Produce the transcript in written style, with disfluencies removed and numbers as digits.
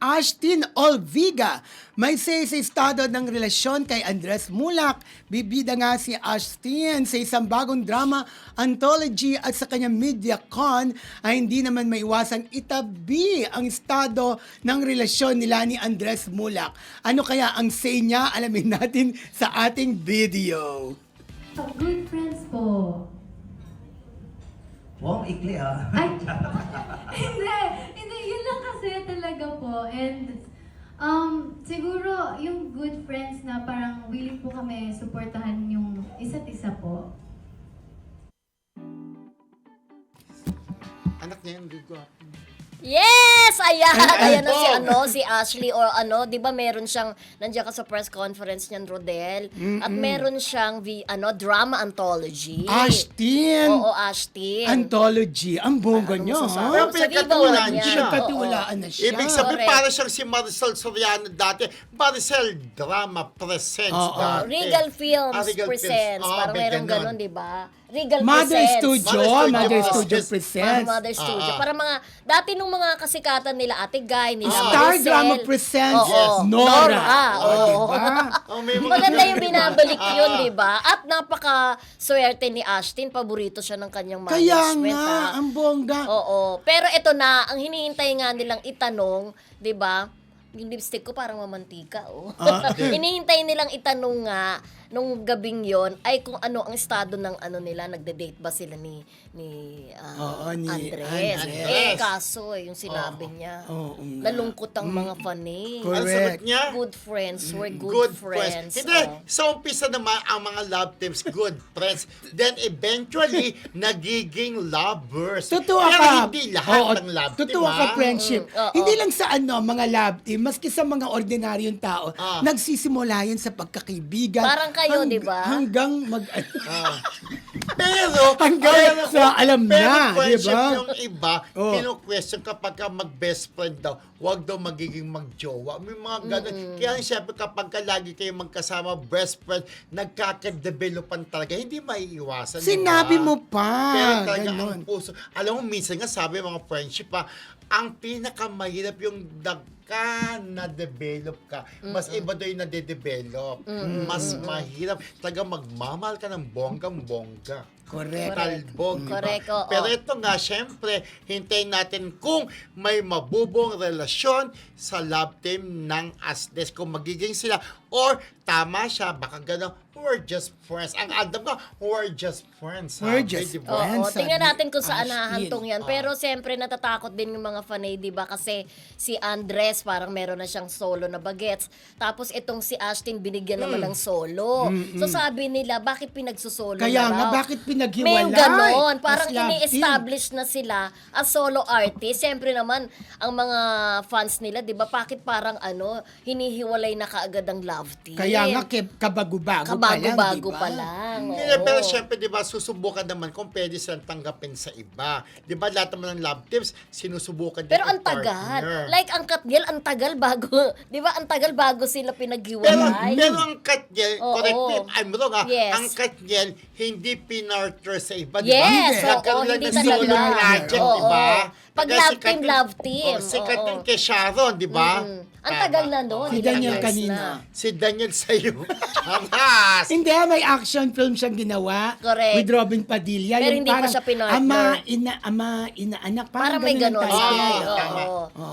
Ashtin Olviga. May say sa estado ng relasyon kay Andres Mulak. Bibida nga si Ashtin sa isang bagong drama anthology at sa kanyang MediaCon ay hindi naman maiwasang itabi ang estado ng relasyon nila ni Andres Mulak. Ano kaya ang say niya? Alamin natin sa ating video. Good friends po. Wow, ikli ah. Ay, hindi, yun lang kasi talaga po. And siguro yung good friends na parang willing po kami suportahan yung isa't isa po. Anak niya yung good. Yes! Ayan! Ayan na Wow. si Ashley or di ba meron siyang, nandiyan ka sa press conference niyan, Rodel, at meron siyang drama anthology. Ashtin! Oo, Ashtin. Anthology. Ang bongga niyo, masasabi? ha? Pero Sa pinagkatiwalaan Viva niya. siya. Pinagkatiwalaan na siya. Ibig sabihin, Correct. para siyang si Maricel Soriano dati. Maricel Drama Presents Oo. dati. Regal Films Regal presents. Films. Parang may meron ganun, di ba? Regal Mother presents. Studio. Mother Studio Presents. presents. Mother Studio. Ah. Para mga, dati nung mga kasikatan nila, Ate Guy, nila Star Maricel. Drama presents. Oo. Nora. Oo. Diba? Oh, may mga Maganda yung binabalik yun, Ah. di ba? At napaka-swerte ni Ashtin. Paborito siya ng kanyang Kaya management. nga, ang bongga. Oo. Pero ito na, ang hinihintay nga nilang itanong, di ba? Yung lipstick ko parang mamantika, oh. Hinihintay nilang itanong nga, nung gabing yon ay kung ano ang estado ng nila, nagde-date ba sila ni Oo, ni Andres. Andres. Kaso yung sinabi niya, Oo nga. nalungkot ang mga fanny. Correct. Ano sagot niya? Good friends, we're good, friends. Hindi, sa umpisa naman, ang mga love teams, good friends. Then eventually, nagiging lovers. Totoo Pero ka. hindi lahat Oo, ng love team, totoo ka, friendship. Oo. Hindi lang sa mga love team, maski sa mga ordinaryong tao, Ah. nagsisimula yan sa pagkakaibigan. Parang kayo, di ba? Hanggang Pero, Hanggang sa alam pero na, di friendship ba? yung iba, Oh. kinu-question kapag ka mag-best friend daw, wag daw magiging magjowa. May mga ganun. Kaya siyempre kapag ka lagi kayo magkasama, best friend, nagkakadevelopan talaga. Hindi maiiwasan. di ba? Sinabi mo pa. Pero talaga Ganon. ang puso. Alam mo, minsan nga sabi mga friendship ang pinakamahirap yung na-develop ka. Mas iba daw yung nade-develop. Mas mahirap. Talaga magmamahal ka ng bonggang-bongga. Correct. Talbog, di ba? Correct, oo. Pero ito nga, syempre, hintayin natin kung may mabubong relasyon sa love team ng Asdes. Kung magiging sila, or tama siya, baka gano'n, we're just friends. Ang alam ko, we're just friends. We're sabi, just di ba? friends. Oo, tingnan sabi natin kung saan Ashtin. nahahantong yan. Pero siyempre, natatakot din yung mga fanay, di ba? Kasi si Andres, parang meron na siyang solo na bagets. Tapos itong si Ashtin, binigyan naman ng solo. So sabi nila, bakit pinagsusolo Kaya na nga, raw? bakit May pinaghiwalay? ganon. Parang As love team. ini-establish na sila as solo artist. Siyempre naman, ang mga fans nila, di ba, bakit parang hinihiwalay na kaagad ang love team? Kaya nga, kabago-bago pa lang, Kabago-bago diba? pa lang. Hindi, oo. pero syempre, di ba, susubukan naman kung pwede silang tanggapin sa iba. Di ba, lahat naman ng love teams, sinusubukan din Pero ang tagal. Like, ang Katniel, ang tagal bago, di ba, ang tagal bago sila pero, pinaghiwalay. pero ang Katniel, Oo. correct me if I'm wrong Yes. ang Katniel, hindi pinarter sa iba, di ba? Yes, oo, Nagkaroon lang hindi ng solo talaga. project, Oo, di ba? pag Kaya love si team, Katniel- love team. Oh, si Oo. Katniel kay Sharon, di ba? Ang tagal na doon. Si ilang Daniel years kanina. na. Si Daniel sa'yo. Aras! Hindi, may action film siyang ginawa. Correct. With Robin Padilla. Pero Yung hindi pa parang siya pinartner. Ama, ina, anak. Parang may ganun ganon. ang title. Oo, Oo. tama. Oo.